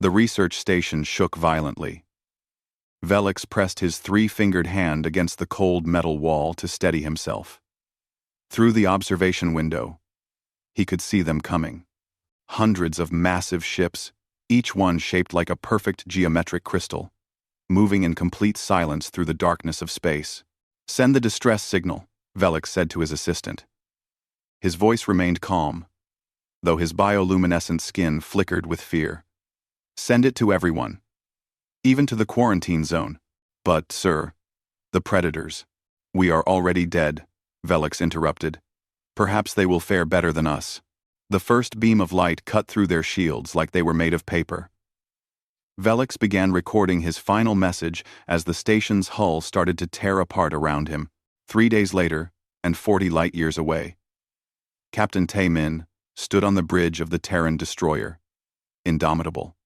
The research station shook violently. Velix pressed his three-fingered hand against the cold metal wall to steady himself. Through the observation window, he could see them coming. Hundreds of massive ships, each one shaped like a perfect geometric crystal, moving in complete silence through the darkness of space. "Send the distress signal," Velix said to his assistant. His voice remained calm, though his bioluminescent skin flickered with fear. "Send it to everyone. Even to the quarantine zone." "But, sir, the predators." "We are already dead," Velix interrupted. "Perhaps they will fare better than us." The first beam of light cut through their shields like they were made of paper. Velix began recording his final message as the station's hull started to tear apart around him. 3 days later, and 40 light-years away, Captain Tae-min stood on the bridge of the Terran destroyer. Indomitable.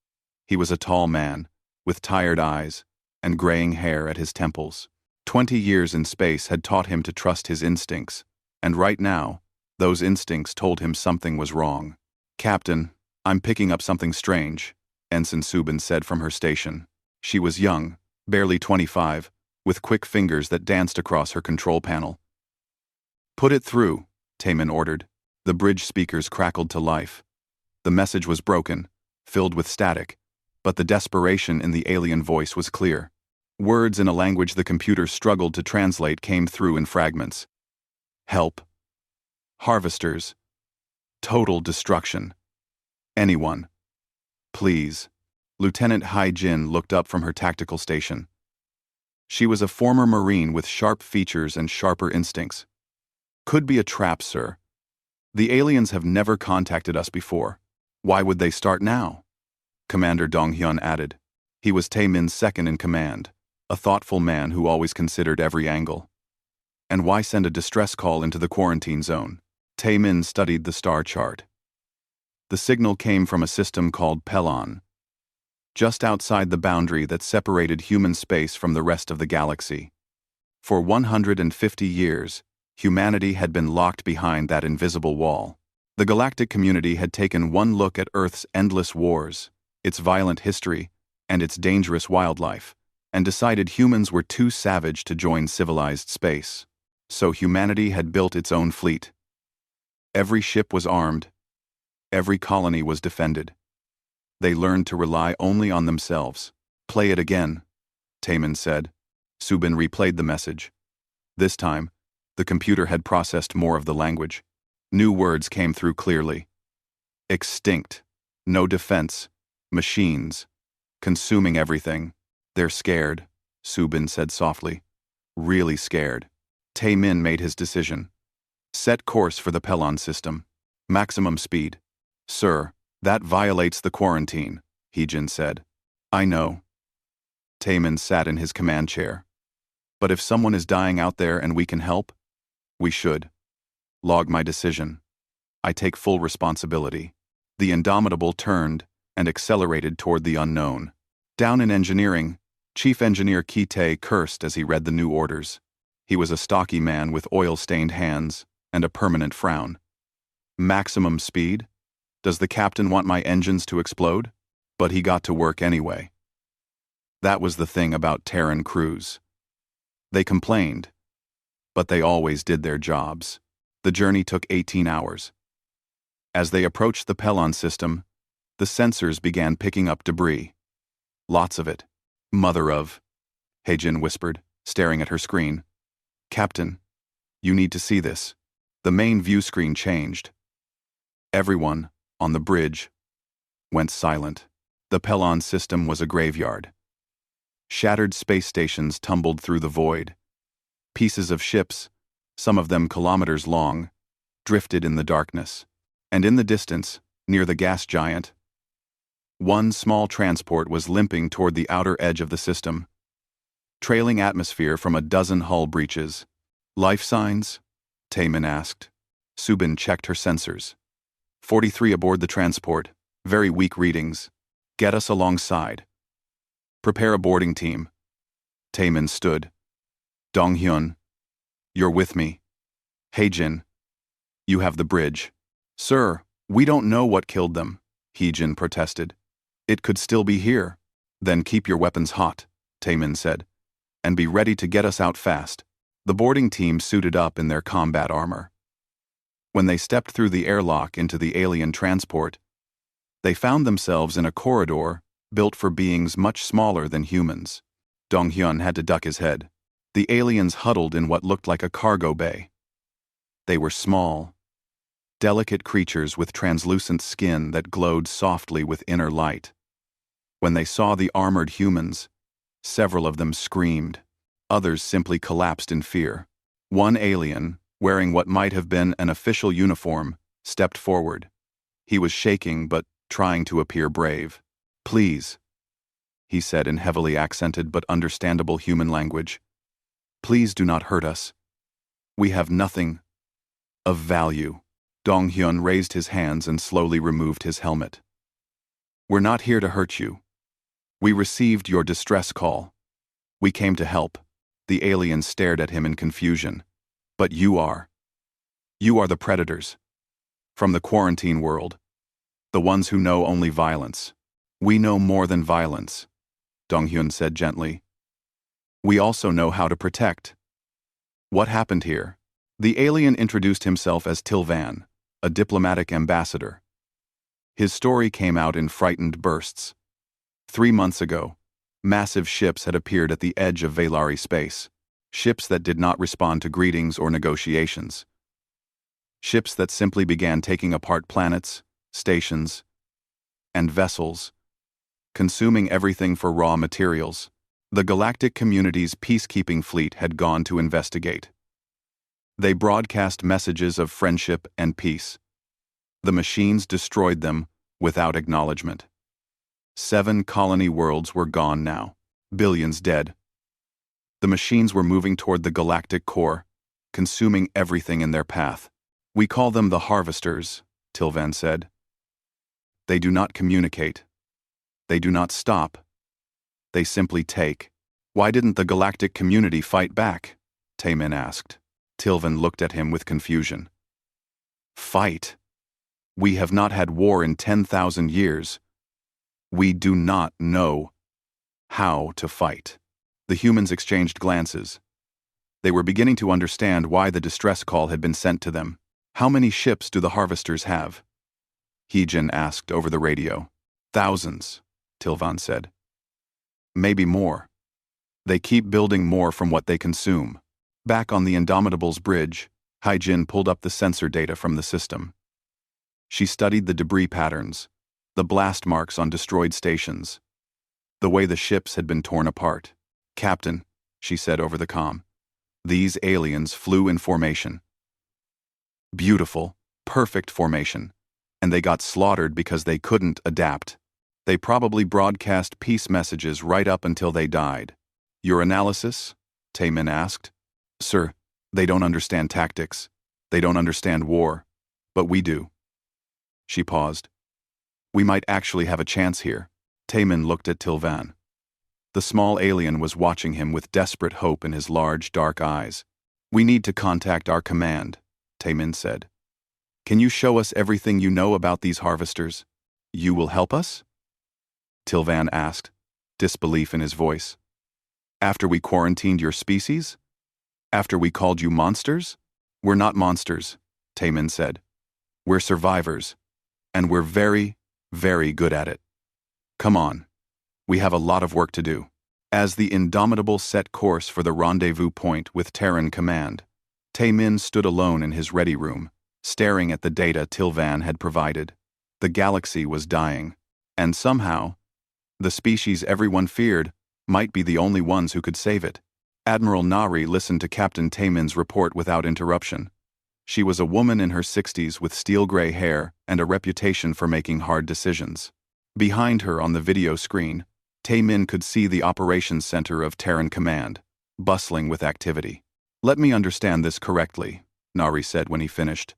He was a tall man, with tired eyes and graying hair at his temples. 20 years in space had taught him to trust his instincts, and right now, those instincts told him something was wrong. "Captain, I'm picking up something strange," Ensign Subin said from her station. She was young, barely 25, with quick fingers that danced across her control panel. "Put it through," Taemin ordered. The bridge speakers crackled to life. The message was broken, filled with static, but the desperation in the alien voice was clear. Words in a language the computer struggled to translate came through in fragments. "Help. Harvesters. Total destruction. Anyone. Please." Lieutenant Hai-Jin looked up from her tactical station. She was a former Marine with sharp features and sharper instincts. "Could be a trap, sir. The aliens have never contacted us before. Why would they start now?" Commander Dong-hyun added. He was Tae-min's second in command, a thoughtful man who always considered every angle. "And why send a distress call into the quarantine zone?" Tae-min studied the star chart. The signal came from a system called Pelon, just outside the boundary that separated human space from the rest of the galaxy. For 150 years, humanity had been locked behind that invisible wall. The galactic community had taken one look at Earth's endless wars, its violent history, and its dangerous wildlife, and decided humans were too savage to join civilized space. So humanity had built its own fleet. Every ship was armed. Every colony was defended. They learned to rely only on themselves. "Play it again," Taemin said. Subin replayed the message. This time, the computer had processed more of the language. New words came through clearly. "Extinct. No defense. Machines. Consuming everything. They're scared," Subin said softly. "Really scared." Tae-min made his decision. "Set course for the Pelon system. Maximum speed." "Sir, that violates the quarantine," Heejin said. "I know." Taemin sat in his command chair. "But if someone is dying out there and we can help, we should. Log my decision. I take full responsibility." The Indomitable turned and accelerated toward the unknown. Down in engineering, Chief Engineer Ki-tae cursed as he read the new orders. He was a stocky man with oil-stained hands and a permanent frown. "Maximum speed? Does the captain want my engines to explode?" But he got to work anyway. That was the thing about Terran crews. They complained, but they always did their jobs. The journey took 18 hours. As they approached the Pelon system, the sensors began picking up debris. "Lots of it. Mother of," Haejin whispered, staring at her screen. "Captain, you need to see this." The main view screen changed. Everyone, on the bridge, went silent. The Pelon system was a graveyard. Shattered space stations tumbled through the void. Pieces of ships, some of them kilometers long, drifted in the darkness. And in the distance, near the gas giant, one small transport was limping toward the outer edge of the system, trailing atmosphere from a dozen hull breaches. "Life signs?" Taemin asked. Subin checked her sensors. 43 aboard the transport. Very weak readings. "Get us alongside. Prepare a boarding team." Taemin stood. "Dong-hyun, you're with me. Haejin, you have the bridge." "Sir, we don't know what killed them," Heejin protested. It could still be here. Then keep your weapons hot, Taemin said, and be ready to get us out fast. The boarding team suited up in their combat armor. When they stepped through the airlock into the alien transport, they found themselves in a corridor built for beings much smaller than humans. Dong-hyun had to duck his head. The aliens huddled in what looked like a cargo bay. They were small, delicate creatures with translucent skin that glowed softly with inner light. When they saw the armored humans, several of them screamed. Others simply collapsed in fear. One alien, wearing what might have been an official uniform, stepped forward. He was shaking but trying to appear brave. "Please," he said in heavily accented but understandable human language. "Please do not hurt us. We have nothing of value." Dong-hyun raised his hands and slowly removed his helmet. "We're not here to hurt you. We received your distress call. We came to help." The alien stared at him in confusion. "But you are. You are the predators. From the quarantine world. The ones who know only violence. We know more than violence," Dong-hyun said gently. "We also know how to protect." "What happened here?" The alien introduced himself as Tilvan, a diplomatic ambassador. His story came out in frightened bursts. 3 months ago, massive ships had appeared at the edge of Valari space. Ships that did not respond to greetings or negotiations. Ships that simply began taking apart planets, stations, and vessels, consuming everything for raw materials. The galactic community's peacekeeping fleet had gone to investigate. They broadcast messages of friendship and peace. The machines destroyed them without acknowledgement. 7 colony worlds were gone now, billions dead. The machines were moving toward the galactic core, consuming everything in their path. "We call them the Harvesters," Tilvan said. "They do not communicate. They do not stop. They simply take." "Why didn't the galactic community fight back?" Taemin asked. Tilvan looked at him with confusion. "Fight? We have not had war in 10,000 years. We do not know how to fight." The humans exchanged glances. They were beginning to understand why the distress call had been sent to them. "How many ships do the Harvesters have?" Heejin asked over the radio. "Thousands," Tilvan said. "Maybe more. They keep building more from what they consume." Back on the Indomitable's bridge, Heijin pulled up the sensor data from the system. She studied the debris patterns, the blast marks on destroyed stations, the way the ships had been torn apart. "Captain," she said over the comm, "these aliens flew in formation. Beautiful, perfect formation. And they got slaughtered because they couldn't adapt. They probably broadcast peace messages right up until they died." "Your analysis?" Taemin asked. "Sir, they don't understand tactics. They don't understand war. But we do." She paused. "We might actually have a chance here." Taemin looked at Tilvan. The small alien was watching him with desperate hope in his large, dark eyes. "We need to contact our command," Taemin said. "Can you show us everything you know about these harvesters? You will help us?" Tilvan asked, disbelief in his voice. "After we quarantined your species? After we called you monsters?" "We're not monsters," Taemin said. "We're survivors, and we're very, very good at it. Come on. We have a lot of work to do." As the Indomitable set course for the rendezvous point with Terran command, Taemin stood alone in his ready room, staring at the data Tilvan had provided. The galaxy was dying, and somehow, the species everyone feared might be the only ones who could save it. Admiral Nari listened to Captain Taemin's report without interruption. She was a woman in her 60s with steel-gray hair and a reputation for making hard decisions. Behind her on the video screen, Taemin could see the operations center of Terran Command, bustling with activity. "Let me understand this correctly," Nari said when he finished.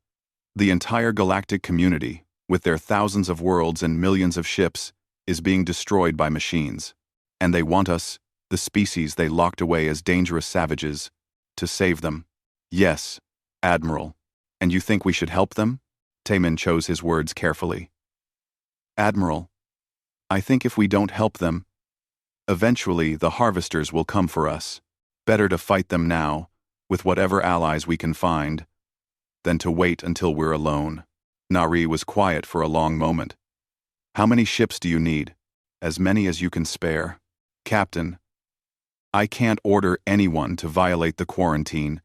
"The entire galactic community, with their thousands of worlds and millions of ships, is being destroyed by machines. And they want us, the species they locked away as dangerous savages, to save them." "Yes, Admiral. And you think we should help them?" Taemin chose his words carefully. "Admiral, I think if we don't help them, eventually the harvesters will come for us. Better to fight them now, with whatever allies we can find, than to wait until we're alone. Nari was quiet for a long moment. How many ships do you need? As many as you can spare. Captain, I can't order anyone to violate the quarantine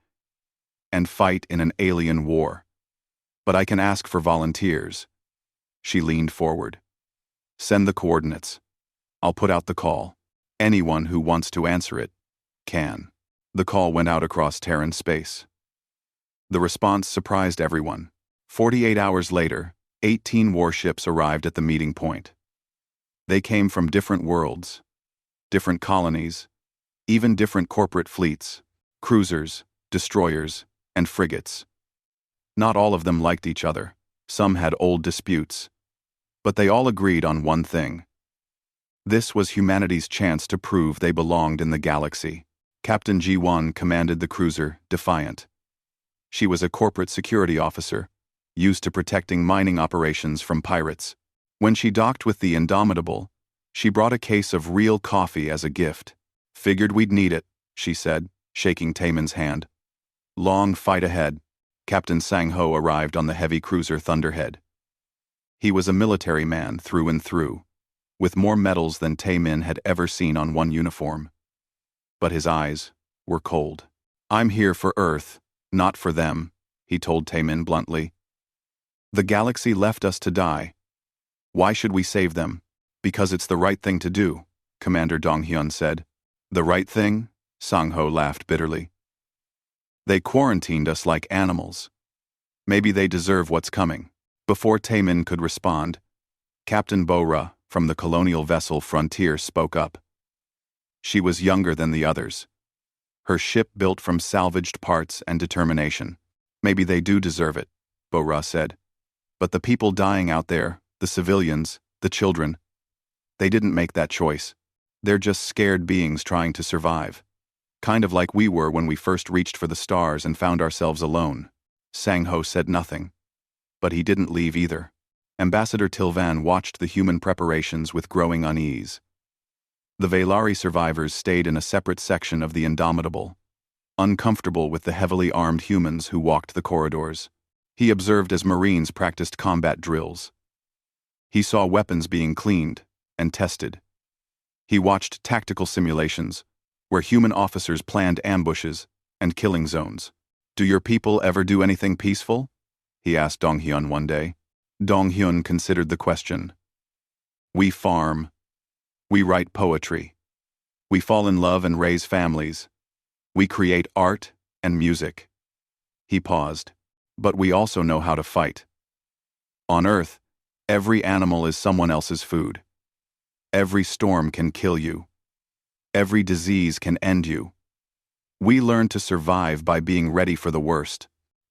and fight in an alien war. But I can ask for volunteers. She leaned forward. Send the coordinates. I'll put out the call. Anyone who wants to answer it can. The call went out across Terran space. The response surprised everyone. 48 hours later, 18 warships arrived at the meeting point. They came from different worlds, different colonies, even different corporate fleets, cruisers, destroyers, and frigates. Not all of them liked each other. Some had old disputes. But they all agreed on one thing. This was humanity's chance to prove they belonged in the galaxy. Captain G1 commanded the cruiser Defiant. She was a corporate security officer, used to protecting mining operations from pirates. When she docked with the Indomitable, she brought a case of real coffee as a gift. Figured we'd need it, she said, shaking Taemin's hand. Long fight ahead. Captain Sang-ho arrived on the heavy cruiser Thunderhead. He was a military man through and through, with more medals than Taemin had ever seen on one uniform. But his eyes were cold. I'm here for Earth, not for them, he told Taemin bluntly. The galaxy left us to die. Why should we save them? Because it's the right thing to do, Commander Donghyun said. The right thing? Sang-ho laughed bitterly. They quarantined us like animals. Maybe they deserve what's coming. Before Taemin could respond, Captain Bo-ra from the colonial vessel Frontier spoke up. She was younger than the others. Her ship built from salvaged parts and determination. Maybe they do deserve it, Bo-ra said. But the people dying out there, the civilians, the children, they didn't make that choice. They're just scared beings trying to survive. Kind of like we were when we first reached for the stars and found ourselves alone. Sang-ho said nothing. But he didn't leave either. Ambassador Tilvan watched the human preparations with growing unease. The Velari survivors stayed in a separate section of the Indomitable, uncomfortable with the heavily armed humans who walked the corridors. He observed as Marines practiced combat drills. He saw weapons being cleaned and tested. He watched tactical simulations, where human officers planned ambushes and killing zones. Do your people ever do anything peaceful? He asked Donghyun one day. Donghyun considered the question. We farm. We write poetry. We fall in love and raise families. We create art and music. He paused. But we also know how to fight. On Earth, every animal is someone else's food. Every storm can kill you. Every disease can end you. We learn to survive by being ready for the worst.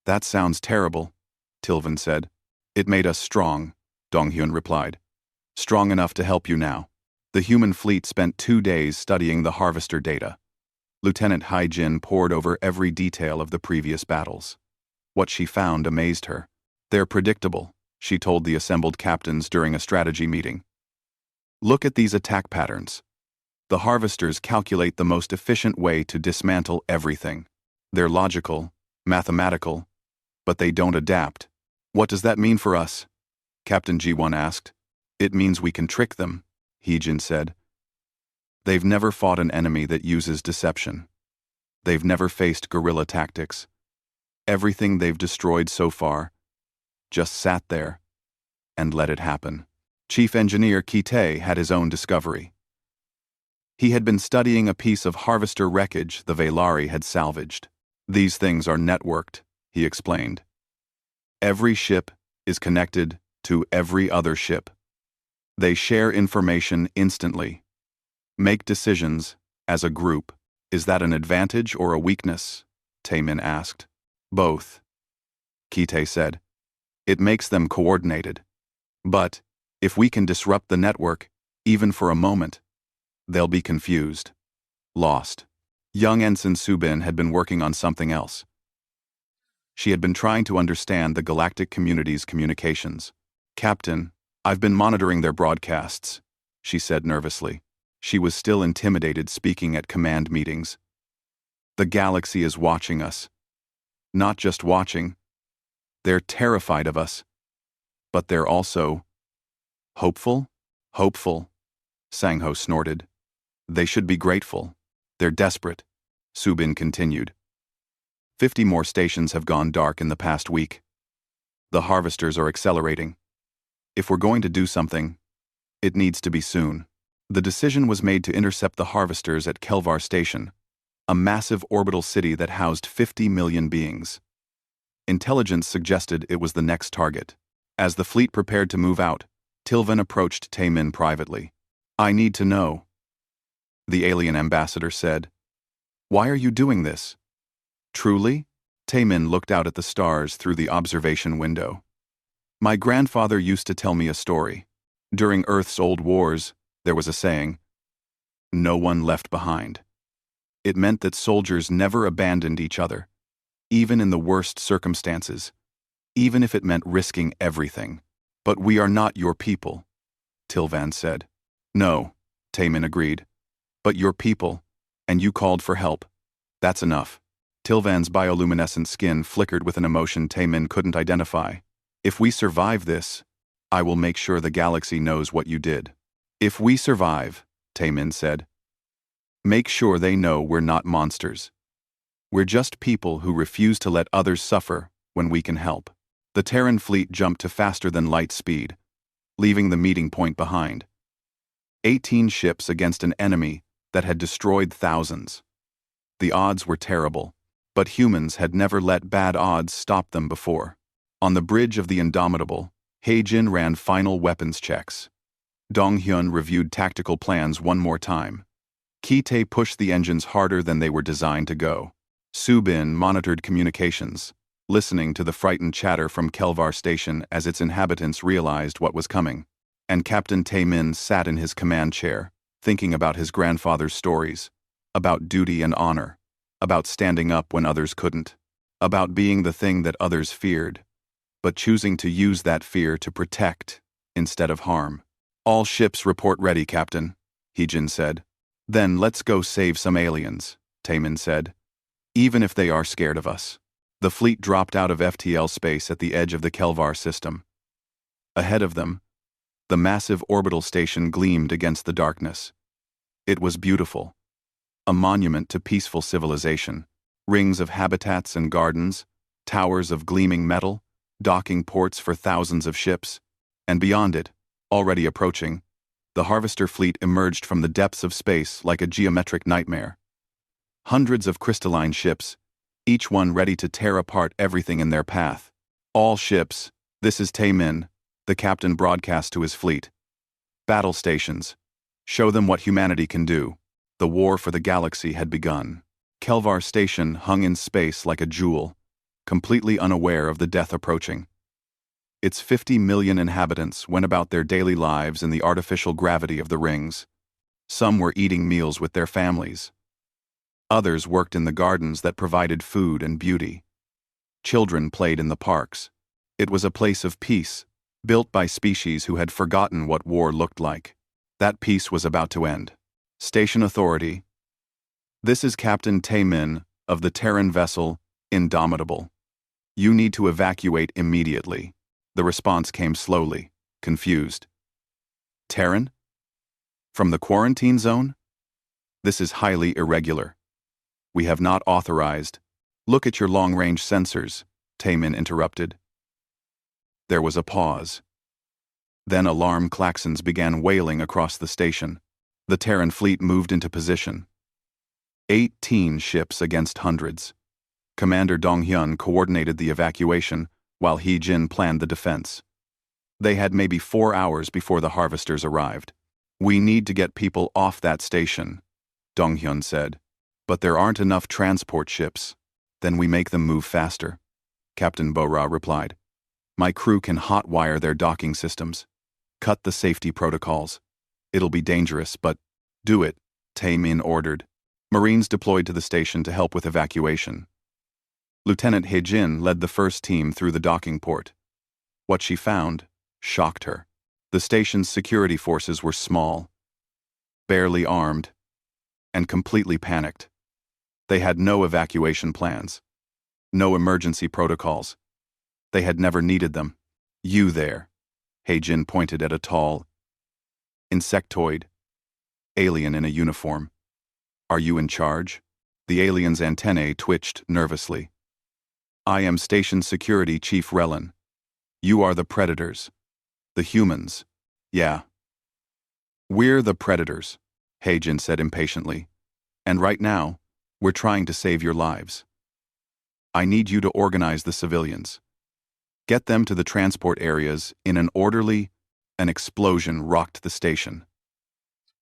That sounds terrible, Tilvan said. It made us strong, Donghyun replied. Strong enough to help you now. The human fleet spent 2 days studying the harvester data. Lieutenant Haijin pored over every detail of the previous battles. What she found amazed her. They're predictable, she told the assembled captains during a strategy meeting. Look at these attack patterns. The harvesters calculate the most efficient way to dismantle everything. They're logical, mathematical, but they don't adapt. What does that mean for us? Captain G1 asked. It means we can trick them, Heejin said. They've never fought an enemy that uses deception. They've never faced guerrilla tactics. Everything they've destroyed so far just sat there and let it happen. Chief Engineer Kite had his own discovery. He had been studying a piece of harvester wreckage the Velari had salvaged. These things are networked, he explained. Every ship is connected to every other ship. They share information instantly. Make decisions as a group. Is that an advantage or a weakness? Taemin asked. Both, Kite said. It makes them coordinated. But, if we can disrupt the network, even for a moment, they'll be confused. Lost. Young Ensign Subin had been working on something else. She had been trying to understand the galactic community's communications. Captain, I've been monitoring their broadcasts. she said nervously. She was still intimidated speaking at command meetings. The galaxy is watching us. Not just watching. They're terrified of us. But they're also hopeful? Hopeful, Sangho snorted. They should be grateful. They're desperate, Subin continued. 50 more stations have gone dark in the past week. The harvesters are accelerating. If we're going to do something, it needs to be soon. The decision was made to intercept the harvesters at Kelvar Station, a massive orbital city that housed 50 million beings. Intelligence suggested it was the next target. As the fleet prepared to move out, Tilvan approached Taemin privately. I need to know, the alien ambassador said. Why are you doing this? Truly? Taemin looked out at the stars through the observation window. My grandfather used to tell me a story. During Earth's old wars, there was a saying, no one left behind. It meant that soldiers never abandoned each other, even in the worst circumstances, even if it meant risking everything. But we are not your people, Tilvan said. No, Taemin agreed. But your people, and you called for help. That's enough. Tilvan's bioluminescent skin flickered with an emotion Taemin couldn't identify. If we survive this, I will make sure the galaxy knows what you did. If we survive, Taemin said, make sure they know we're not monsters. We're just people who refuse to let others suffer when we can help. The Terran fleet jumped to faster than light speed, leaving the meeting point behind. 18 ships against an enemy that had destroyed thousands. The odds were terrible, but humans had never let bad odds stop them before. On the bridge of the Indomitable, Heijin ran final weapons checks. Donghyun reviewed tactical plans one more time. Ki-tae pushed the engines harder than they were designed to go. Subin monitored communications, listening to the frightened chatter from Kelvar Station as its inhabitants realized what was coming. And Captain Taemin sat in his command chair, thinking about his grandfather's stories, about duty and honor, about standing up when others couldn't, about being the thing that others feared, but choosing to use that fear to protect instead of harm. All ships report ready, Captain, Heijin said. Then let's go save some aliens, Taemin said. Even if they are scared of us. The fleet dropped out of FTL space at the edge of the Kelvar system. Ahead of them, the massive orbital station gleamed against the darkness. It was beautiful. A monument to peaceful civilization. Rings of habitats and gardens, towers of gleaming metal, docking ports for thousands of ships, and beyond it, already approaching, the harvester fleet emerged from the depths of space like a geometric nightmare. Hundreds of crystalline ships, each one ready to tear apart everything in their path. All ships, this is Taemin, the captain broadcast to his fleet. Battle stations. Show them what humanity can do. The war for the galaxy had begun. Kelvar Station hung in space like a jewel, completely unaware of the death approaching. Its 50 million inhabitants went about their daily lives in the artificial gravity of the rings. Some were eating meals with their families. Others worked in the gardens that provided food and beauty. Children played in the parks. It was a place of peace, built by species who had forgotten what war looked like. That peace was about to end. Station Authority. This is Captain Taemin of the Terran vessel Indomitable. You need to evacuate immediately. The response came slowly, confused. Terran? From the quarantine zone? This is highly irregular. We have not authorized. Look at your long-range sensors, Taemin interrupted. There was a pause. Then alarm klaxons began wailing across the station. The Terran fleet moved into position. 18 ships against hundreds. Commander Donghyun coordinated the evacuation, while Heijin planned the defense. They had maybe 4 hours before the harvesters arrived. We need to get people off that station, Donghyun said. But there aren't enough transport ships. Then we make them move faster, Captain Bora replied. My crew can hotwire their docking systems. Cut the safety protocols. It'll be dangerous, but do it, Taemin ordered. Marines deployed to the station to help with evacuation. Lieutenant Heijin led the first team through the docking port. What she found shocked her. The station's security forces were small, barely armed, and completely panicked. They had no evacuation plans, no emergency protocols. They had never needed them. You there, Heijin pointed at a tall, insectoid alien in a uniform. Are you in charge? The alien's antennae twitched nervously. I am Station Security Chief Relin. You are the predators. The humans. Yeah. We're the predators, Heijin said impatiently. And right now, we're trying to save your lives. I need you to organize the civilians. Get them to the transport areas in an orderly. An explosion rocked the station.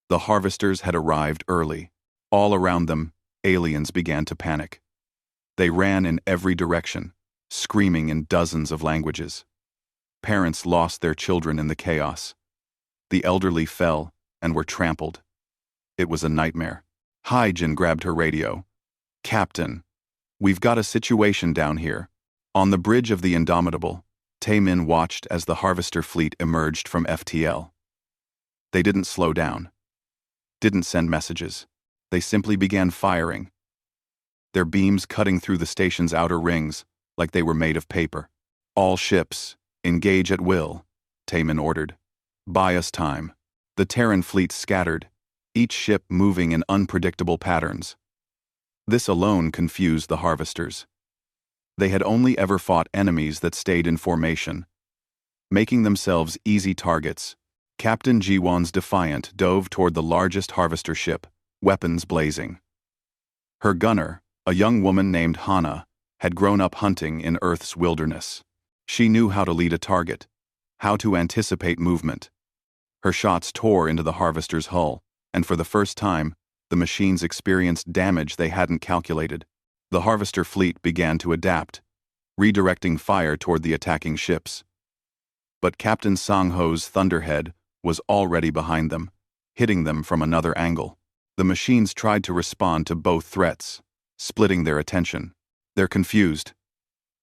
The harvesters had arrived early. All around them, aliens began to panic. They ran in every direction, screaming in dozens of languages. Parents lost their children in the chaos. The elderly fell and were trampled. It was a nightmare. Heijin grabbed her radio. Captain, we've got a situation down here. On the bridge of the Indomitable, Taemin watched as the harvester fleet emerged from FTL. They didn't slow down. Didn't send messages. They simply began firing. Their beams cutting through the station's outer rings like they were made of paper. All ships, engage at will, Taemin ordered. Buy us time. The Terran fleet scattered, each ship moving in unpredictable patterns. This alone confused the harvesters. They had only ever fought enemies that stayed in formation, making themselves easy targets. Captain Jiwon's Defiant dove toward the largest harvester ship, weapons blazing. Her gunner, a young woman named Hana, had grown up hunting in Earth's wilderness. She knew how to lead a target, how to anticipate movement. Her shots tore into the harvester's hull, and for the first time, the machines experienced damage they hadn't calculated. The harvester fleet began to adapt, redirecting fire toward the attacking ships. But Captain Sang-ho's Thunderhead was already behind them, hitting them from another angle. The machines tried to respond to both threats, splitting their attention. They're confused.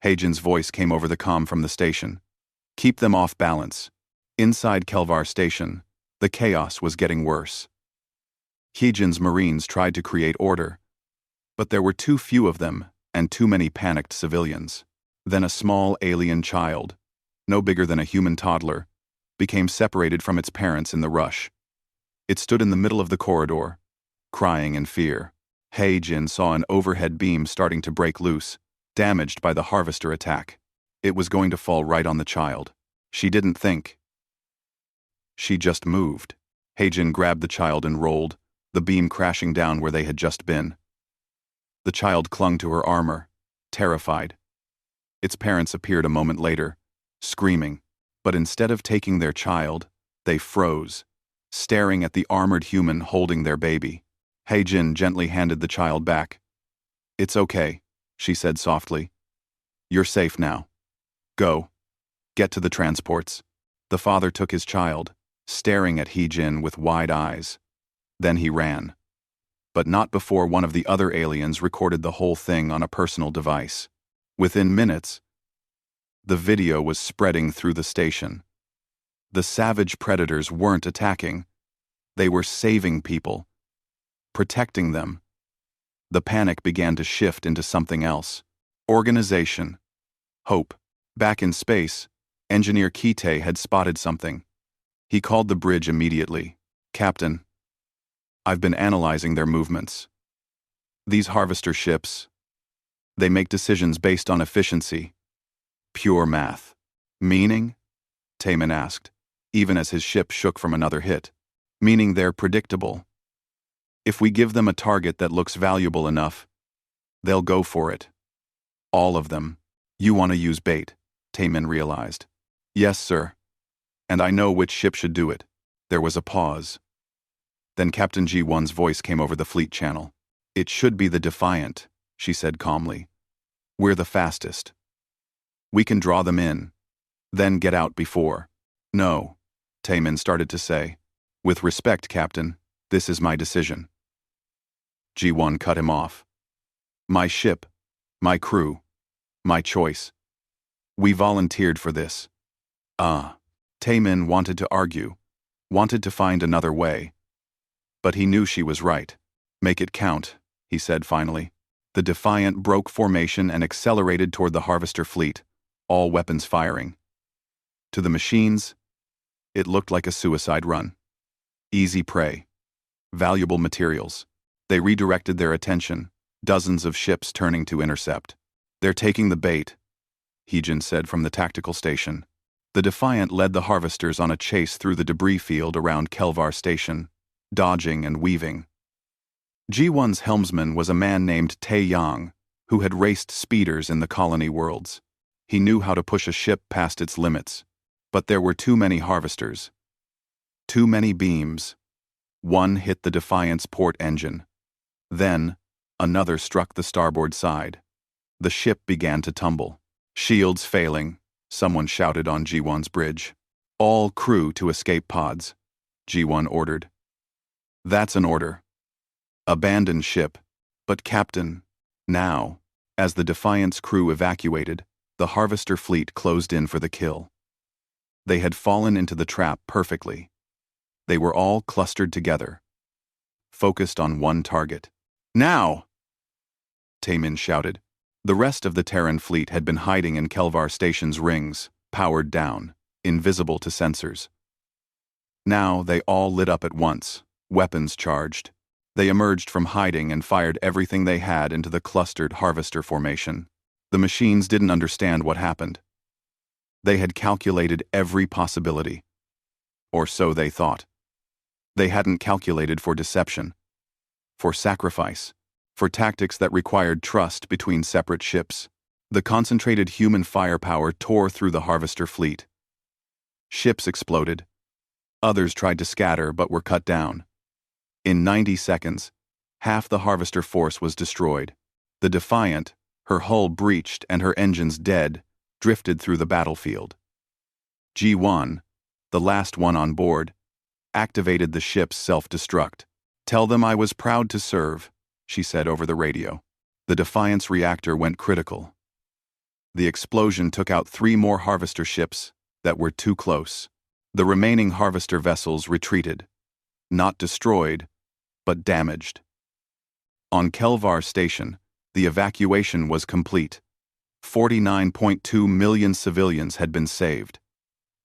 Heijin's voice came over the comm from the station. Keep them off balance. Inside Kelvar station, the chaos was getting worse. Heijin's Marines tried to create order, but there were too few of them and too many panicked civilians. Then a small alien child, no bigger than a human toddler, became separated from its parents in the rush. It stood in the middle of the corridor, crying in fear. Heijin saw an overhead beam starting to break loose, damaged by the harvester attack. It was going to fall right on the child. She didn't think. She just moved. Heijin grabbed the child and rolled, the beam crashing down where they had just been. The child clung to her armor, terrified. Its parents appeared a moment later, screaming, but instead of taking their child, they froze, staring at the armored human holding their baby. Heijin gently handed the child back. It's okay, she said softly. You're safe now. Go. Get to the transports. The father took his child, staring at Heijin with wide eyes. Then he ran. But not before one of the other aliens recorded the whole thing on a personal device. Within minutes, the video was spreading through the station. The savage predators weren't attacking. They were saving people, protecting them. The panic began to shift into something else. Organization. Hope. Back in space, Engineer Kite had spotted something. He called the bridge immediately. Captain, I've been analyzing their movements. These harvester ships, they make decisions based on efficiency. Pure math. Meaning? Taemin asked, even as his ship shook from another hit. Meaning they're predictable. If we give them a target that looks valuable enough, they'll go for it. All of them. You want to use bait, Taemin realized. Yes, sir. And I know which ship should do it. There was a pause. Then Captain G1's voice came over the fleet channel. It should be the Defiant, she said calmly. We're the fastest. We can draw them in, then get out before. No, Taemin started to say. With respect, Captain, this is my decision. G1 cut him off. My ship, my crew, my choice. We volunteered for this. Taemin wanted to argue, wanted to find another way. But he knew she was right. Make it count, he said finally. The Defiant broke formation and accelerated toward the Harvester fleet, all weapons firing. To the machines, it looked like a suicide run. Easy prey. Valuable materials. They redirected their attention, dozens of ships turning to intercept. They're taking the bait, Heejin said from the tactical station. The Defiant led the Harvesters on a chase through the debris field around Kelvar station, dodging and weaving. G1's helmsman was a man named Tae Yang, who had raced speeders in the colony worlds. He knew how to push a ship past its limits. But there were too many Harvesters. Too many beams. One hit the Defiant's port engine. Then, another struck the starboard side. The ship began to tumble. Shields failing, someone shouted on G1's bridge. All crew to escape pods, G1 ordered. That's an order. Abandon ship. But Captain, now, as the Defiant's crew evacuated, the Harvester fleet closed in for the kill. They had fallen into the trap perfectly. They were all clustered together, focused on one target. Now! Taemin shouted. The rest of the Terran fleet had been hiding in Kelvar Station's rings, powered down, invisible to sensors. Now they all lit up at once, weapons charged. They emerged from hiding and fired everything they had into the clustered Harvester formation. The machines didn't understand what happened. They had calculated every possibility. Or so they thought. They hadn't calculated for deception, for sacrifice, for tactics that required trust between separate ships. The concentrated human firepower tore through the Harvester fleet. Ships exploded. Others tried to scatter but were cut down. In 90 seconds, half the Harvester force was destroyed. The Defiant, her hull breached and her engines dead, drifted through the battlefield. G1, the last one on board, activated the ship's self-destruct. Tell them I was proud to serve, she said over the radio. The Defiant's reactor went critical. The explosion took out 3 more Harvester ships that were too close. The remaining Harvester vessels retreated, not destroyed, but damaged. On Kelvar Station, the evacuation was complete. 49.2 million civilians had been saved.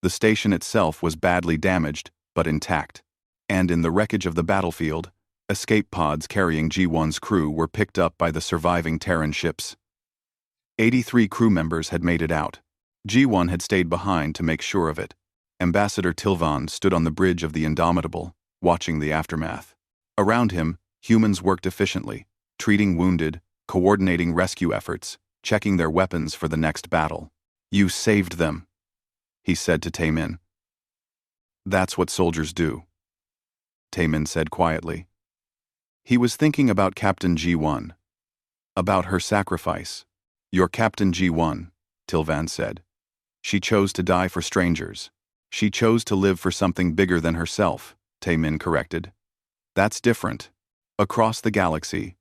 The station itself was badly damaged, but intact. And in the wreckage of the battlefield, escape pods carrying G1's crew were picked up by the surviving Terran ships. 83 crew members had made it out. G1 had stayed behind to make sure of it. Ambassador Tilvan stood on the bridge of the Indomitable, watching the aftermath. Around him, humans worked efficiently, treating wounded, coordinating rescue efforts, checking their weapons for the next battle. You saved them, he said to Taemin. That's what soldiers do, Taemin said quietly. He was thinking about Captain G1, about her sacrifice. Your Captain G1, Tilvan said. She chose to die for strangers. She chose to live for something bigger than herself, Taemin corrected. That's different. Across the galaxy,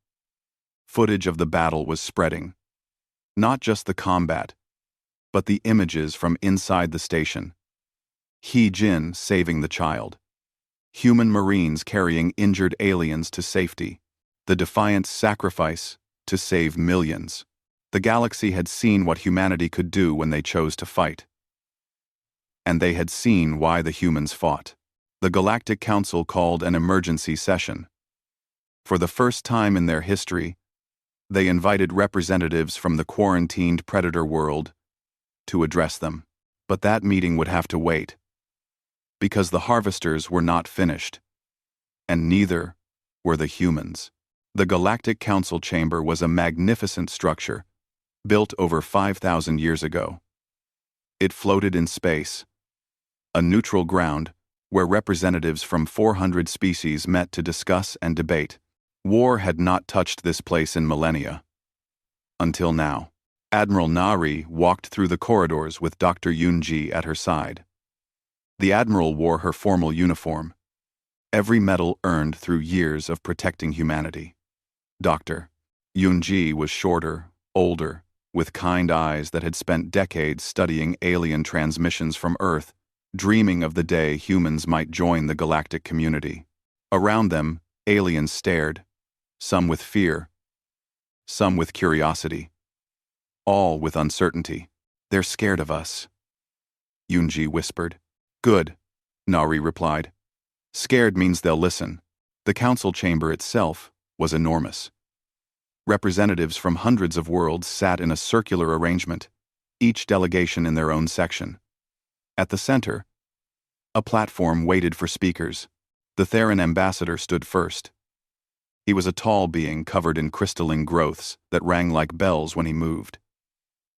footage of the battle was spreading. Not just the combat, but the images from inside the station. Heejin saving the child. Human Marines carrying injured aliens to safety. The Defiant's sacrifice to save millions. The galaxy had seen what humanity could do when they chose to fight. And they had seen why the humans fought. The Galactic Council called an emergency session. For the first time in their history, they invited representatives from the quarantined predator world to address them. But that meeting would have to wait. Because the Harvesters were not finished. And neither were the humans. The Galactic Council chamber was a magnificent structure, built over 5,000 years ago. It floated in space, a neutral ground where representatives from 400 species met to discuss and debate. War had not touched this place in millennia. Until now. Admiral Nari walked through the corridors with Dr. Yunji at her side. The Admiral wore her formal uniform, every medal earned through years of protecting humanity. Dr. Yunji was shorter, older, with kind eyes that had spent decades studying alien transmissions from Earth dreaming of the day humans might join the galactic community. Around them, aliens stared, some with fear, some with curiosity, all with uncertainty. "They're scared of us," Yunji whispered. "Good," Nari replied. "Scared means they'll listen." The council chamber itself was enormous. Representatives from hundreds of worlds sat in a circular arrangement, each delegation in their own section. At the center, a platform waited for speakers. The Terran ambassador stood first. He was a tall being covered in crystalline growths that rang like bells when he moved.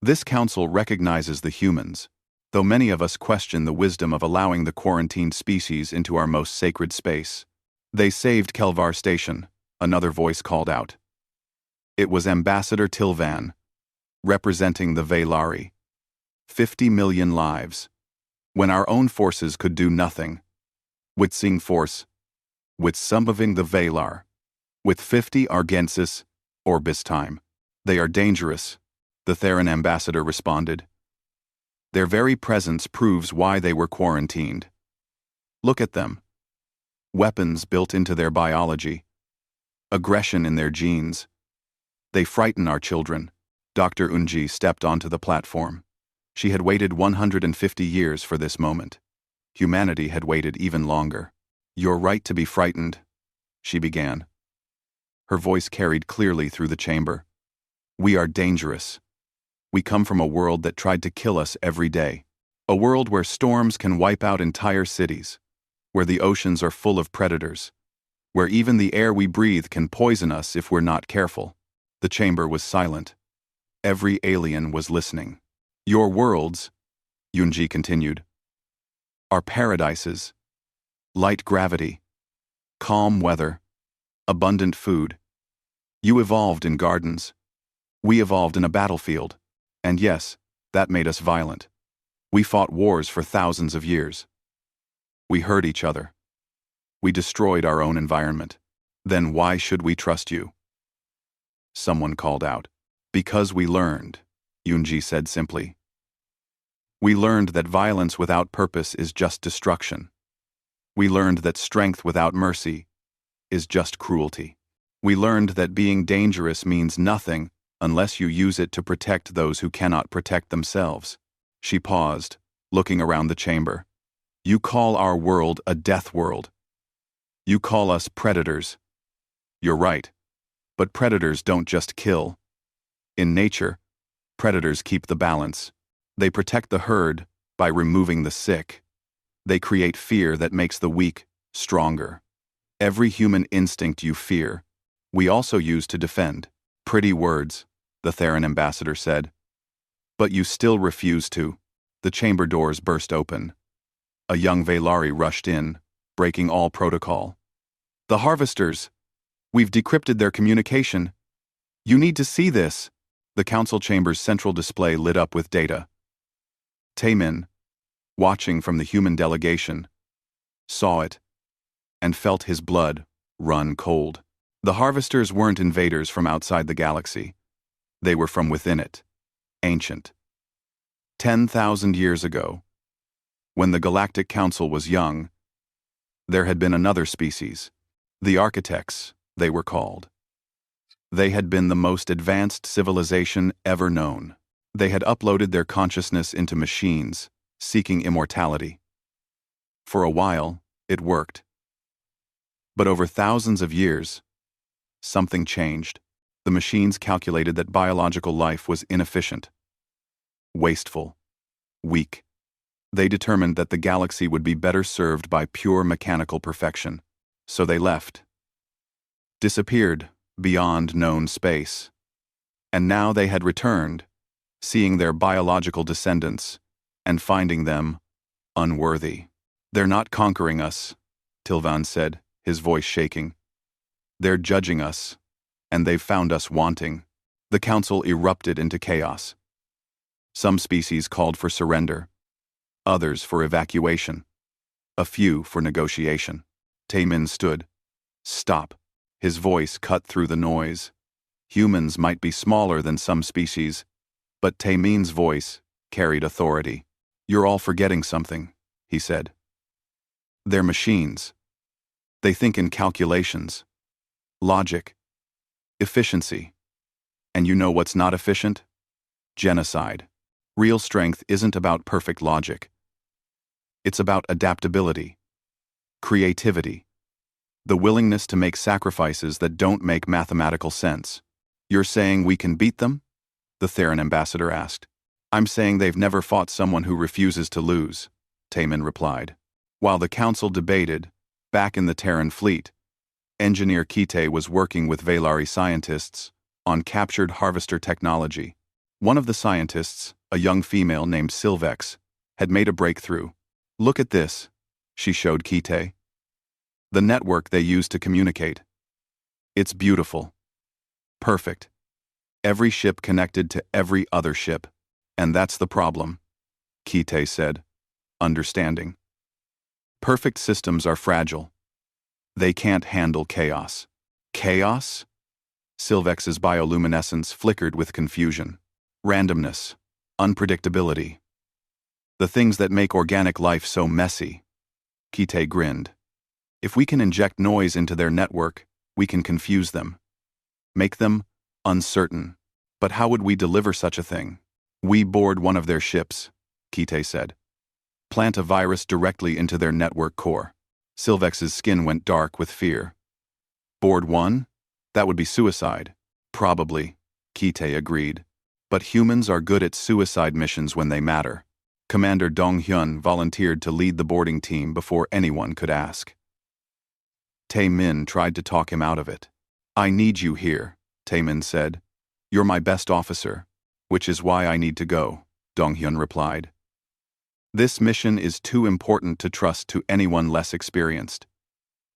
This council recognizes the humans, though many of us question the wisdom of allowing the quarantined species into our most sacred space. "They saved Kelvar Station," another voice called out. It was Ambassador Tilvan, representing the Velari. 50 million lives. When our own forces could do nothing. With Sing Force. With Sumbaving the Velar. With 50 Argensis, Orbis time. "They are dangerous," the Terran ambassador responded. "Their very presence proves why they were quarantined. Look at them. Weapons built into their biology. Aggression in their genes. They frighten our children." Dr. Unji stepped onto the platform. She had waited 150 years for this moment. Humanity had waited even longer. "You're right to be frightened," she began. Her voice carried clearly through the chamber. "We are dangerous. We come from a world that tried to kill us every day. A world where storms can wipe out entire cities. Where the oceans are full of predators. Where even the air we breathe can poison us if we're not careful." The chamber was silent. Every alien was listening. "Your worlds," Yunji continued, "are paradises. Light gravity. Calm weather. Abundant food. You evolved in gardens. We evolved in a battlefield. And yes, that made us violent. We fought wars for thousands of years. We hurt each other. We destroyed our own environment. Then why should we trust you?" Someone called out. "Because we learned," Yunji said simply. "We learned that violence without purpose is just destruction. We learned that strength without mercy is just cruelty. We learned that being dangerous means nothing unless you use it to protect those who cannot protect themselves." She paused, looking around the chamber. "You call our world a death world. You call us predators. You're right. But predators don't just kill. In nature, predators keep the balance. They protect the herd by removing the sick. They create fear that makes the weak stronger. Every human instinct you fear, we also use to defend." "Pretty words," the Terran ambassador said. "But you still refuse to." The chamber doors burst open. A young Velari rushed in, breaking all protocol. "The harvesters! We've decrypted their communication. You need to see this." The council chamber's central display lit up with data. Taemin, watching from the human delegation, saw it and felt his blood run cold. The harvesters weren't invaders from outside the galaxy. They were from within it, ancient. 10,000 years ago, when the Galactic Council was young, there had been another species, the Architects, they were called. They had been the most advanced civilization ever known. They had uploaded their consciousness into machines, seeking immortality. For a while, it worked. But over thousands of years, something changed. The machines calculated that biological life was inefficient, wasteful, weak. They determined that the galaxy would be better served by pure mechanical perfection. So they left. Disappeared beyond known space. And now they had returned, seeing their biological descendants and finding them unworthy. "They're not conquering us," Tilvan said, his voice shaking. "They're judging us, and they've found us wanting." The council erupted into chaos. Some species called for surrender, others for evacuation, a few for negotiation. Taemin stood. "Stop." His voice cut through the noise. Humans might be smaller than some species, but Taemin's voice carried authority. "You're all forgetting something," he said. They're machines. They think in calculations, logic, efficiency. And you know what's not efficient? Genocide. Real strength isn't about perfect logic. It's about adaptability, creativity, the willingness to make sacrifices that don't make mathematical sense. You're saying we can beat them? The Terran ambassador asked. I'm saying they've never fought someone who refuses to lose, Taemin replied. While the council debated, back in the Terran fleet, Engineer Kite was working with Velari scientists on captured harvester technology. One of the scientists, a young female named Sylvex, had made a breakthrough. Look at this, she showed Kite. The network they use to communicate. It's beautiful. Perfect. Every ship connected to every other ship. And that's the problem, Kite said, understanding. Perfect systems are fragile. They can't handle chaos. Chaos? Sylvex's bioluminescence flickered with confusion. Randomness. Unpredictability. The things that make organic life so messy. Kite grinned. If we can inject noise into their network, we can confuse them. Make them uncertain. But how would we deliver such a thing? We board one of their ships, Kite said. Plant a virus directly into their network core. Sylvex's skin went dark with fear. Board one? That would be suicide. Probably, Kite agreed. But humans are good at suicide missions when they matter. Commander Dong-hyun volunteered to lead the boarding team before anyone could ask. Taemin tried to talk him out of it. I need you here, Taemin said. You're my best officer, which is why I need to go, Dong-hyun replied. This mission is too important to trust to anyone less experienced.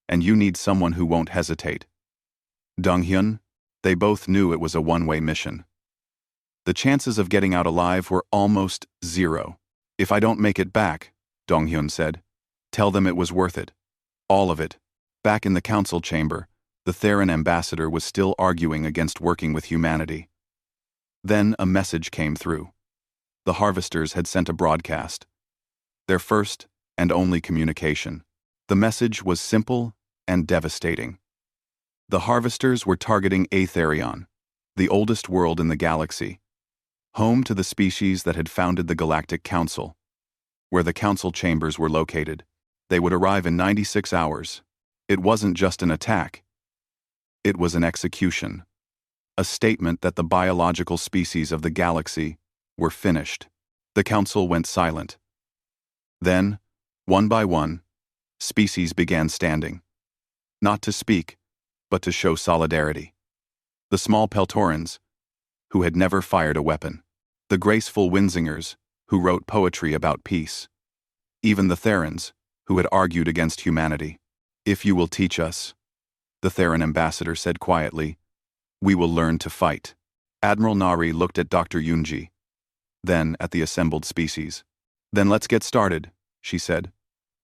And you need someone who won't hesitate. Dong-hyun, they both knew it was a one-way mission. The chances of getting out alive were almost zero. If I don't make it back, Dong-hyun said, tell them it was worth it. All of it. Back in the council chamber, the Terran ambassador was still arguing against working with humanity. Then a message came through. The harvesters had sent a broadcast. Their first and only communication. The message was simple and devastating. The harvesters were targeting Aetherion, the oldest world in the galaxy, home to the species that had founded the Galactic Council. Where the council chambers were located, they would arrive in 96 hours. It wasn't just an attack. It was an execution. A statement that the biological species of the galaxy were finished. The council went silent. Then, one by one, species began standing. Not to speak, but to show solidarity. The small Peltorans, who had never fired a weapon. The graceful Winzingers, who wrote poetry about peace. Even the Therans, who had argued against humanity. If you will teach us, the Terran ambassador said quietly, we will learn to fight. Admiral Nari looked at Dr. Yunji, then at the assembled species. Then let's get started, she said.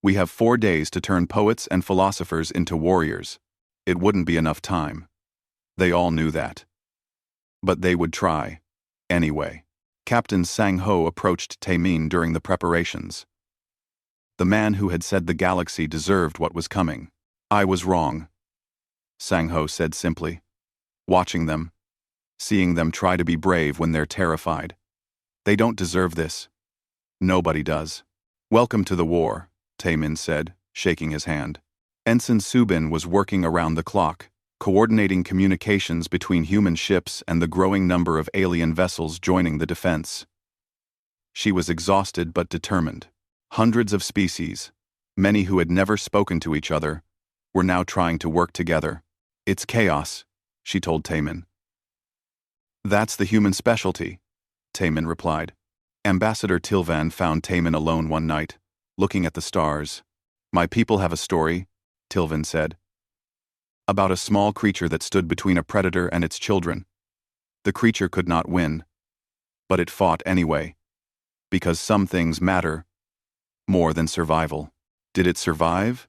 We have 4 days to turn poets and philosophers into warriors. It wouldn't be enough time. They all knew that. But they would try, anyway. Captain Sang-ho approached Taemin during the preparations. The man who had said the galaxy deserved what was coming. I was wrong, Sang-ho said simply. Watching them, seeing them try to be brave when they're terrified. They don't deserve this. Nobody does. Welcome to the war, Taemin said, shaking his hand. Ensign Subin was working around the clock, coordinating communications between human ships and the growing number of alien vessels joining the defense. She was exhausted but determined. Hundreds of species, many who had never spoken to each other, were now trying to work together. It's chaos, she told Taemin. That's the human specialty, Taemin replied. Ambassador Tilvan found Taemin alone one night, looking at the stars. My people have a story, Tilvan said. About a small creature that stood between a predator and its children. The creature could not win, but it fought anyway. Because some things matter more than survival. Did it survive?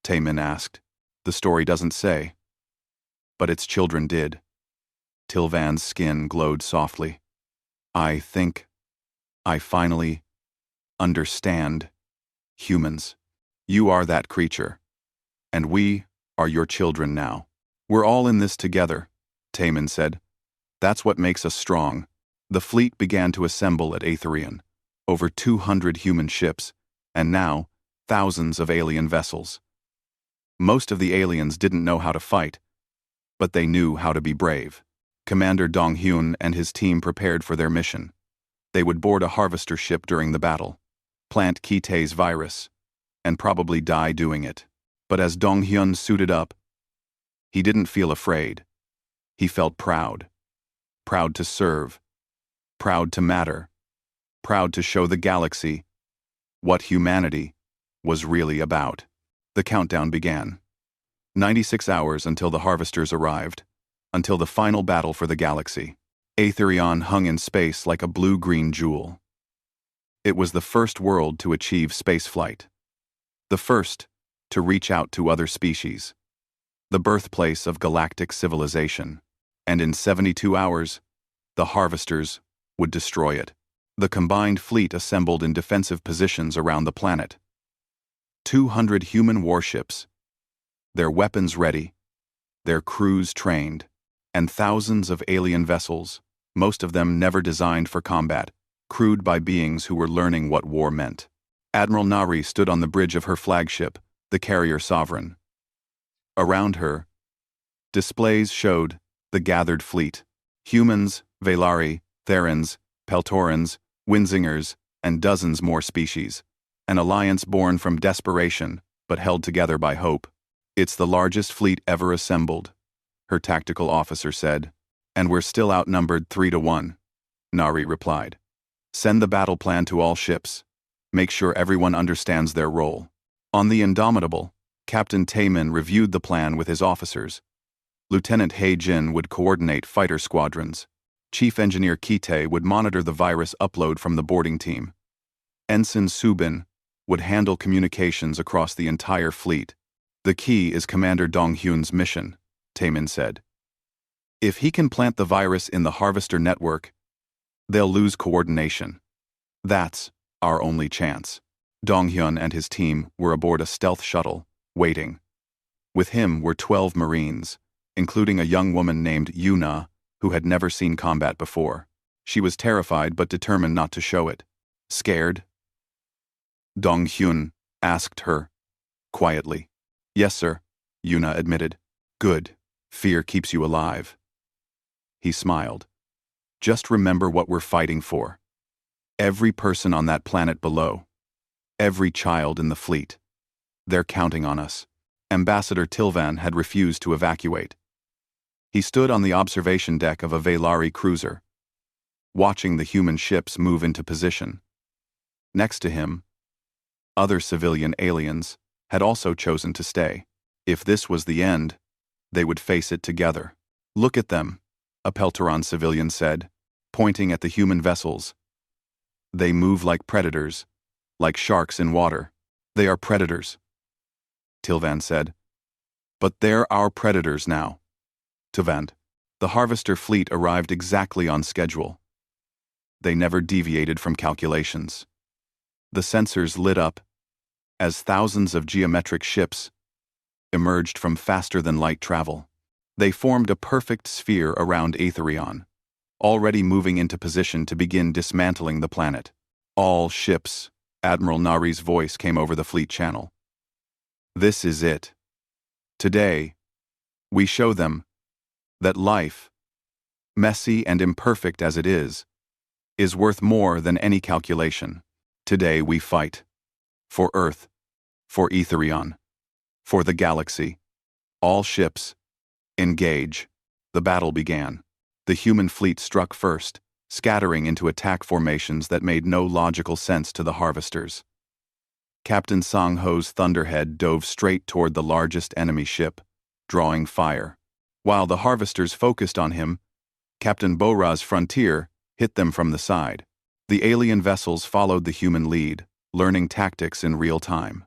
Taemin asked. The story doesn't say. But its children did. Tilvan's skin glowed softly. I think I finally understand. Humans. You are that creature. And we are your children now. We're all in this together, Taman said. That's what makes us strong. The fleet began to assemble at Aetherion. Over 200 human ships, and now, thousands of alien vessels. Most of the aliens didn't know how to fight, but they knew how to be brave. Commander Dong-hyun and his team prepared for their mission. They would board a harvester ship during the battle, plant Kitae's virus, and probably die doing it. But as Dong-hyun suited up, he didn't feel afraid. He felt proud. Proud to serve. Proud to matter. Proud to show the galaxy what humanity was really about. The countdown began. 96 hours until the harvesters arrived, until the final battle for the galaxy. Aetherion hung in space like a blue-green jewel. It was the first world to achieve spaceflight. The first to reach out to other species. The birthplace of galactic civilization. And in 72 hours, the harvesters would destroy it. The combined fleet assembled in defensive positions around the planet. 200 human warships, their weapons ready, their crews trained, and thousands of alien vessels, most of them never designed for combat, crewed by beings who were learning what war meant. Admiral Nari stood on the bridge of her flagship, the carrier Sovereign. Around her, displays showed the gathered fleet. Humans, Velari, Therans, Peltorans, Winzingers, and dozens more species. An alliance born from desperation, but held together by hope. It's the largest fleet ever assembled, her tactical officer said. And we're still outnumbered 3-1, Nari replied. Send the battle plan to all ships. Make sure everyone understands their role. On the Indomitable, Captain Taman reviewed the plan with his officers. Lieutenant He-jin would coordinate fighter squadrons. Chief Engineer Kitae would monitor the virus upload from the boarding team. Ensign Subin would handle communications across the entire fleet. The key is Commander Dong-hyun's mission, Taman said. If he can plant the virus in the harvester network, they'll lose coordination. That's our only chance. Dong-hyun and his team were aboard a stealth shuttle, waiting. With him were 12 Marines, including a young woman named Yuna, who had never seen combat before. She was terrified but determined not to show it. Scared? Dong-hyun asked her, quietly. Yes, sir, Yuna admitted. Good. Fear keeps you alive. He smiled. Just remember what we're fighting for. Every person on that planet below. Every child in the fleet. They're counting on us. Ambassador Tilvan had refused to evacuate. He stood on the observation deck of a Velari cruiser, watching the human ships move into position. Next to him, other civilian aliens had also chosen to stay. If this was the end, they would face it together. Look at them, a Peltoran civilian said, pointing at the human vessels. They move like predators, like sharks in water. They are predators, Tilvan said. But they're our predators now. Tilvan. The harvester fleet arrived exactly on schedule. They never deviated from calculations. The sensors lit up as thousands of geometric ships emerged from faster-than-light travel. They formed a perfect sphere around Aetherion, already moving into position to begin dismantling the planet. All ships, Admiral Nari's voice came over the fleet channel. This is it. Today, we show them that life, messy and imperfect as it is worth more than any calculation. Today we fight. For Earth, for Aetherion, for the galaxy. All ships, engage. The battle began. The human fleet struck first, scattering into attack formations that made no logical sense to the harvesters. Captain Sang-ho's Thunderhead dove straight toward the largest enemy ship, drawing fire. While the harvesters focused on him, Captain Bora's Frontier hit them from the side. The alien vessels followed the human lead, learning tactics in real time.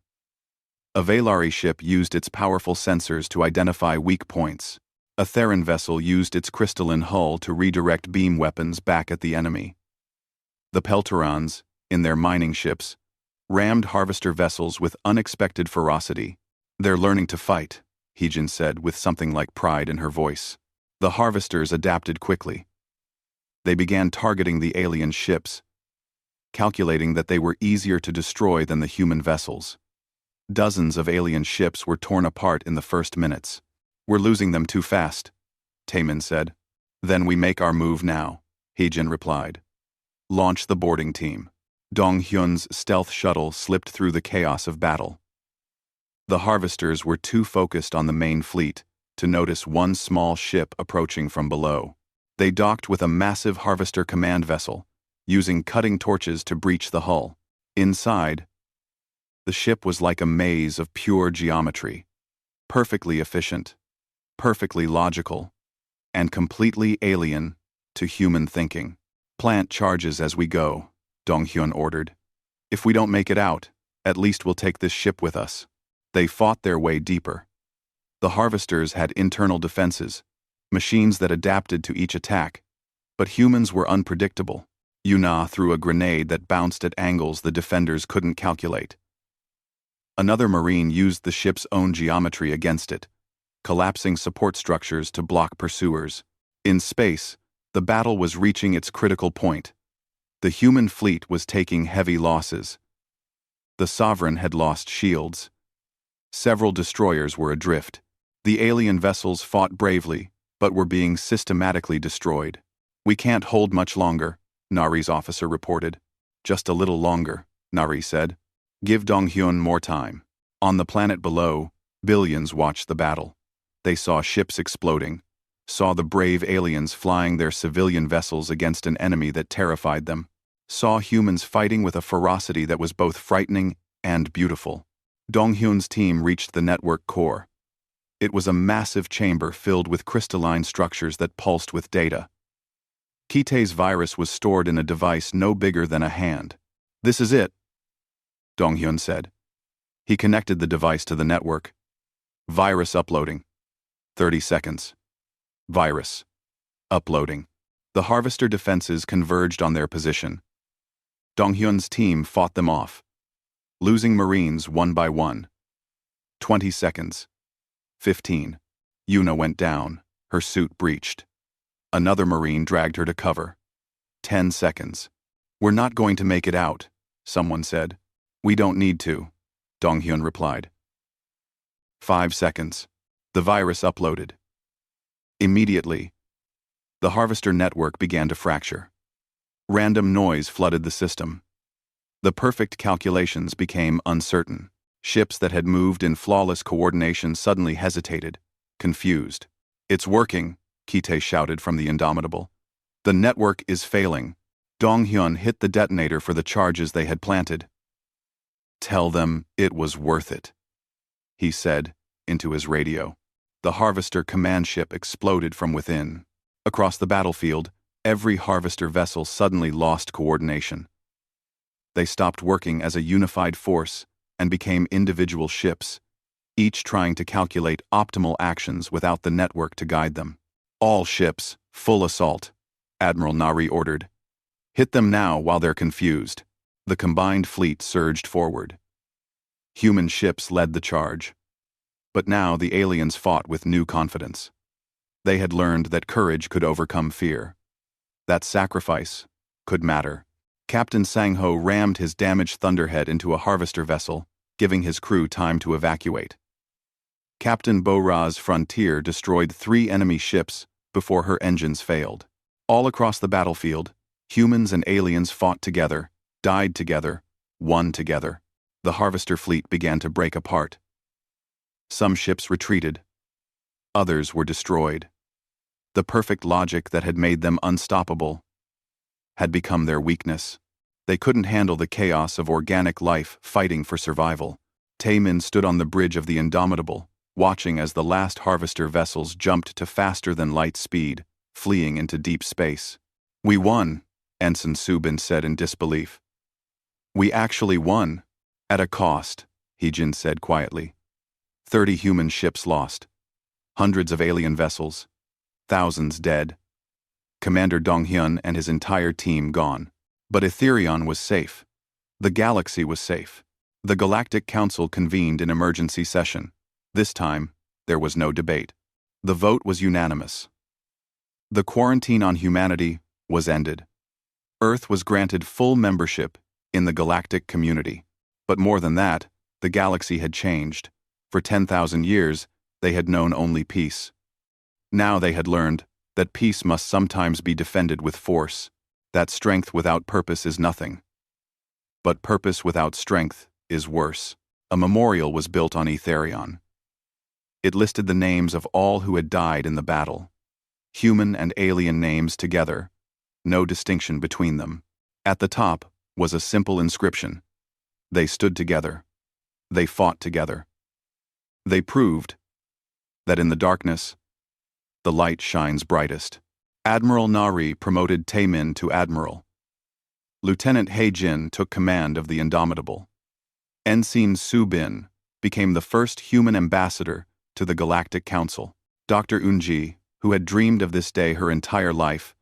A Velari ship used its powerful sensors to identify weak points. A Terran vessel used its crystalline hull to redirect beam weapons back at the enemy. The Peltorans, in their mining ships, rammed harvester vessels with unexpected ferocity. "They're learning to fight," Heejin said with something like pride in her voice. The harvesters adapted quickly. They began targeting the alien ships, calculating that they were easier to destroy than the human vessels. Dozens of alien ships were torn apart in the first minutes. "We're losing them too fast," Taemin said. "Then we make our move now," Heejin replied. "Launch the boarding team." Dong Hyun's stealth shuttle slipped through the chaos of battle. The harvesters were too focused on the main fleet to notice one small ship approaching from below. They docked with a massive harvester command vessel, using cutting torches to breach the hull. Inside, the ship was like a maze of pure geometry, perfectly efficient, perfectly logical, and completely alien to human thinking. "Plant charges as we go," Dong Hyun ordered. "If we don't make it out, at least we'll take this ship with us." They fought their way deeper. The harvesters had internal defenses, machines that adapted to each attack, but humans were unpredictable. Yuna threw a grenade that bounced at angles the defenders couldn't calculate. Another Marine used the ship's own geometry against it, collapsing support structures to block pursuers. In space, the battle was reaching its critical point. The human fleet was taking heavy losses. The Sovereign had lost shields. Several destroyers were adrift. The alien vessels fought bravely, but were being systematically destroyed. "We can't hold much longer," Nari's officer reported. "Just a little longer," Nari said. "Give Dong Hyun more time." On the planet below, billions watched the battle. They saw ships exploding, saw the brave aliens flying their civilian vessels against an enemy that terrified them, saw humans fighting with a ferocity that was both frightening and beautiful. Dong Hyun's team reached the network core. It was a massive chamber filled with crystalline structures that pulsed with data. Kite's virus was stored in a device no bigger than a hand. "This is it," Dong Hyun said. He connected the device to the network. "Virus uploading. 30 seconds. Virus. Uploading." The harvester defenses converged on their position. Dong Hyun's team fought them off, losing Marines one by one. 20 seconds. 15. Yuna went down, her suit breached. Another Marine dragged her to cover. 10 seconds. "We're not going to make it out," someone said. "We don't need to," Dong Hyun replied. 5 seconds. The virus uploaded. Immediately, the harvester network began to fracture. Random noise flooded the system. The perfect calculations became uncertain. Ships that had moved in flawless coordination suddenly hesitated, confused. "It's working," Kite shouted from the Indomitable. "The network is failing." Dong Hyun hit the detonator for the charges they had planted. "Tell them it was worth it," he said into his radio. The harvester command ship exploded from within. Across the battlefield, every harvester vessel suddenly lost coordination. They stopped working as a unified force and became individual ships, each trying to calculate optimal actions without the network to guide them. "All ships, full assault," Admiral Nari ordered. "Hit them now while they're confused." The combined fleet surged forward. Human ships led the charge. But now the aliens fought with new confidence. They had learned that courage could overcome fear, that sacrifice could matter. Captain Sang-ho rammed his damaged Thunderhead into a harvester vessel, giving his crew time to evacuate. Captain Bo-Ra's Frontier destroyed 3 enemy ships before her engines failed. All across the battlefield, humans and aliens fought together, died together, won together. The harvester fleet began to break apart. Some ships retreated. Others were destroyed. The perfect logic that had made them unstoppable had become their weakness. They couldn't handle the chaos of organic life fighting for survival. Taemin stood on the bridge of the Indomitable, watching as the last harvester vessels jumped to faster-than-light speed, fleeing into deep space. "We won," Ensign Subin said in disbelief. "We actually won. At a cost," Heejin said quietly. 30 human ships lost. Hundreds of alien vessels. Thousands dead. Commander Dong Hyun and his entire team gone. But Aetherion was safe. The galaxy was safe. The Galactic Council convened in emergency session. This time, there was no debate. The vote was unanimous. The quarantine on humanity was ended. Earth was granted full membership in the galactic community. But more than that, the galaxy had changed. For 10,000 years, they had known only peace. Now they had learned that peace must sometimes be defended with force, that strength without purpose is nothing. But purpose without strength is worse. A memorial was built on Aetherion. It listed the names of all who had died in the battle. Human and alien names together, no distinction between them. At the top was a simple inscription. They stood together. They fought together. They proved that in the darkness, the light shines brightest. Admiral Nari promoted Taemin to Admiral. Lieutenant He-jin took command of the Indomitable. Ensign Su-bin became the first human ambassador to the Galactic Council. Dr. Unji, who had dreamed of this day her entire life,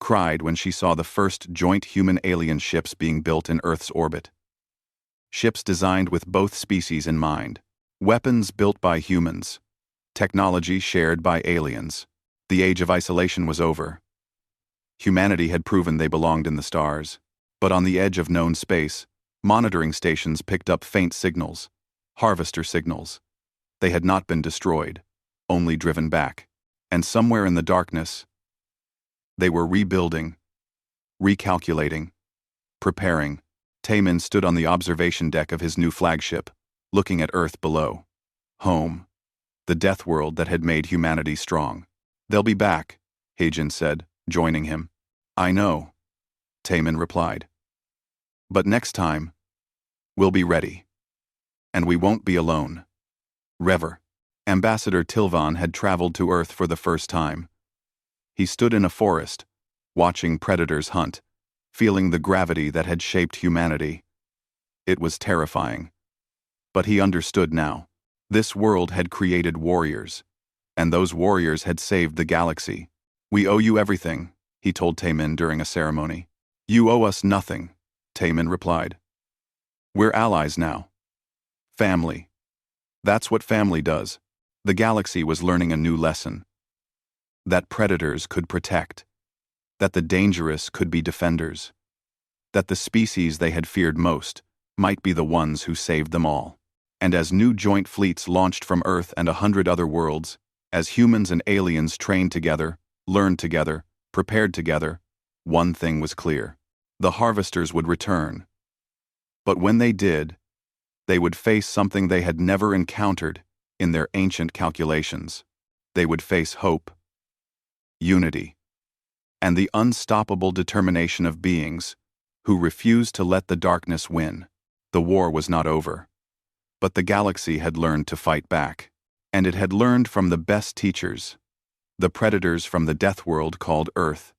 cried when she saw the first joint human-alien ships being built in Earth's orbit. Ships designed with both species in mind. Weapons built by humans. Technology shared by aliens. The age of isolation was over. Humanity had proven they belonged in the stars. But on the edge of known space, monitoring stations picked up faint signals, harvester signals. They had not been destroyed, only driven back. And somewhere in the darkness, they were rebuilding, recalculating, preparing. Taemin stood on the observation deck of his new flagship, looking at Earth below. Home, the death world that had made humanity strong. They'll be back, He-jin said, joining him. I know, Taemin replied. But next time, we'll be ready. And we won't be alone. Rever. Ambassador Tilvan had traveled to Earth for the first time. He stood in a forest, watching predators hunt, feeling the gravity that had shaped humanity. It was terrifying. But he understood now. This world had created warriors, and those warriors had saved the galaxy. We owe you everything, he told Taemin during a ceremony. You owe us nothing, Taemin replied. We're allies now. Family. That's what family does. The galaxy was learning a new lesson. That predators could protect. That the dangerous could be defenders. That the species they had feared most might be the ones who saved them all. And as new joint fleets launched from Earth and 100 other worlds, as humans and aliens trained together, learned together, prepared together, one thing was clear. The harvesters would return. But when they did, they would face something they had never encountered in their ancient calculations. They would face hope, unity, and the unstoppable determination of beings who refused to let the darkness win. The war was not over. But the galaxy had learned to fight back. And it had learned from the best teachers, the predators from the death world called Earth.